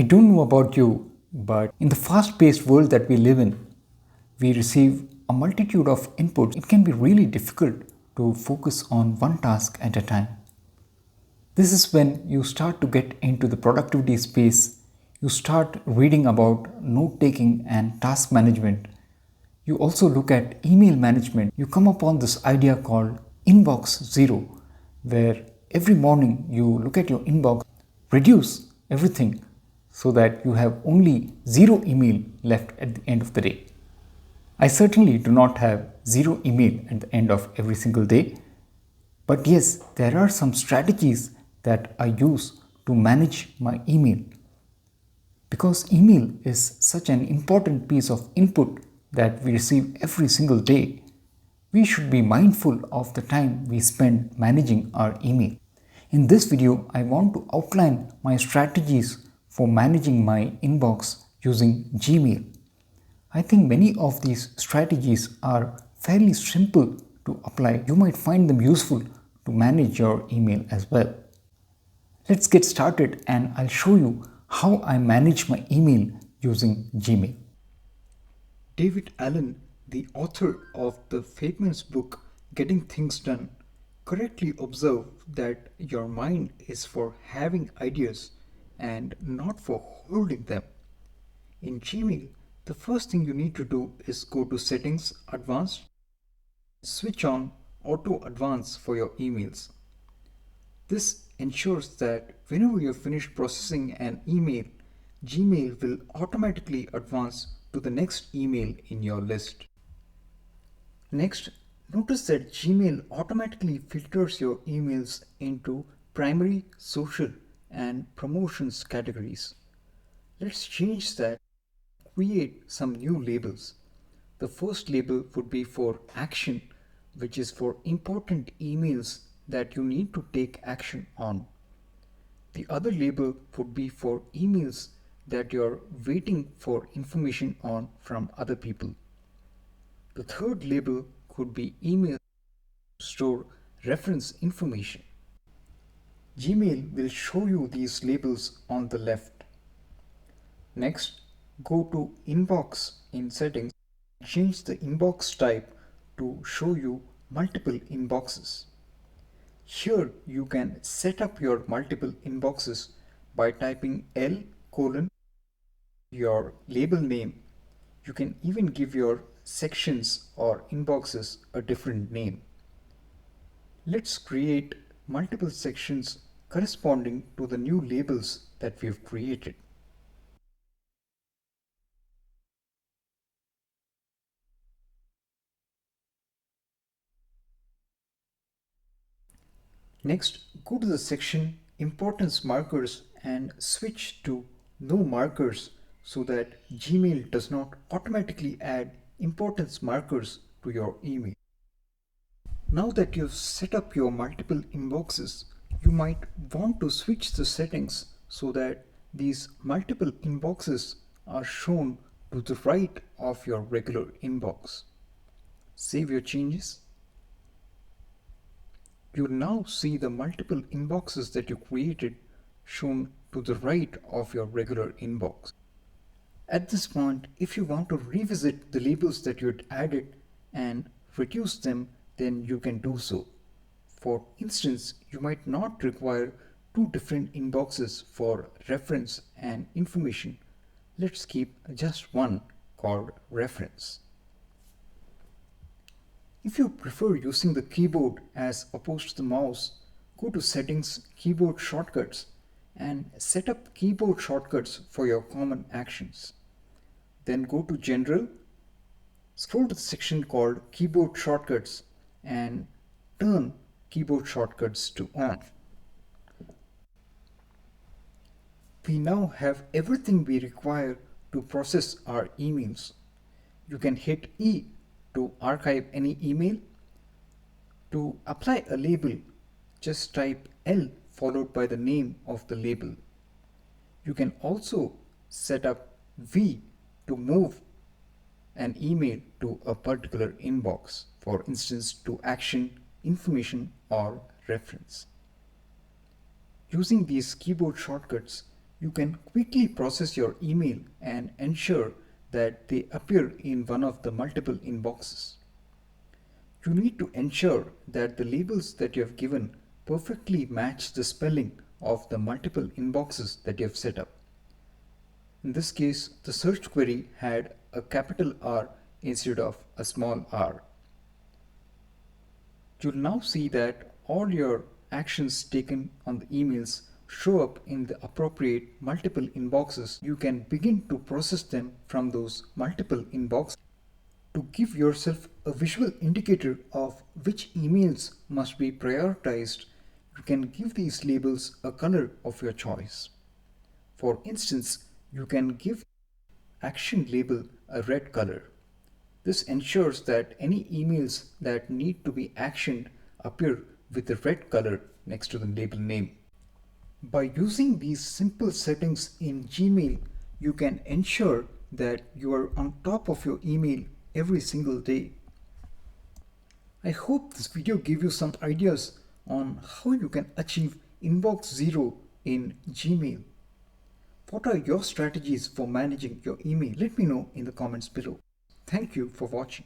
I don't know about you, but in the fast paced world that we live in, we receive a multitude of inputs. It can be really difficult to focus on one task at a time. This is when you start to get into the productivity space. You start reading about note taking and task management. You also look at email management. You come upon this idea called inbox zero, where every morning you look at your inbox, reduce everything so that you have only zero email left at the end of the day. I certainly do not have zero email at the end of every single day, but yes, there are some strategies that I use to manage my email. Because email is such an important piece of input that we receive every single day, we should be mindful of the time we spend managing our email. In this video, I want to outline my strategies for managing my inbox using Gmail. I think many of these strategies are fairly simple to apply. You might find them useful to manage your email as well. Let's get started and I'll show you how I manage my email using Gmail. David Allen, the author of the famous book Getting Things Done, correctly observed that your mind is for having ideas and not for holding them. In Gmail, the first thing you need to do is go to Settings, Advanced, switch on Auto Advance for your emails. This ensures that whenever you're finished processing an email, Gmail will automatically advance to the next email in your list. Next, notice that Gmail automatically filters your emails into primary, social, and promotions categories. Let's change that. Create some new labels. The first label would be for action, which is for important emails that you need to take action on. The other label would be for emails that you're waiting for information on from other people. The third label could be emails to store reference information. Gmail will show you these labels on the left. Next, go to Inbox in Settings. Change the inbox type to show you multiple inboxes. Here you can set up your multiple inboxes by typing L colon your label name. You can even give your sections or inboxes a different name. Let's create multiple sections corresponding to the new labels that we've created. Next, go to the section Importance Markers and switch to No Markers so that Gmail does not automatically add importance markers to your email. Now that you've set up your multiple inboxes, you might want to switch the settings so that these multiple inboxes are shown to the right of your regular inbox. Save your changes. You will now see the multiple inboxes that you created shown to the right of your regular inbox. At this point, if you want to revisit the labels that you had added and reduce them, then you can do so. For instance, you might not require two different inboxes for reference and information. Let's keep just one called reference. If you prefer using the keyboard as opposed to the mouse, go to Settings, Keyboard Shortcuts, and set up keyboard shortcuts for your common actions. Then go to General, scroll to the section called Keyboard Shortcuts, and turn keyboard shortcuts to on. We now have everything we require to process our emails. You can hit E to archive any email. To apply a label, just type L followed by the name of the label. You can also set up V to move an email to a particular inbox, for instance to action, information, or reference. Using these keyboard shortcuts, You can quickly process your email and ensure that they appear in one of the multiple inboxes. You need to ensure that the labels that you have given perfectly match the spelling of the multiple inboxes that you have set up. In this case, the search query had a capital R instead of a small r. You'll now see that all your actions taken on the emails show up in the appropriate multiple inboxes. You can begin to process them from those multiple inboxes. To give yourself a visual indicator of which emails must be prioritized, you can give these labels a color of your choice. For instance, you can give action label a red color. This ensures that any emails that need to be actioned appear with the red color next to the label name. By using these simple settings in Gmail, you can ensure that you are on top of your email every single day. I hope this video gave you some ideas on how you can achieve inbox zero in Gmail. What are your strategies for managing your email? Let me know in the comments below. Thank you for watching.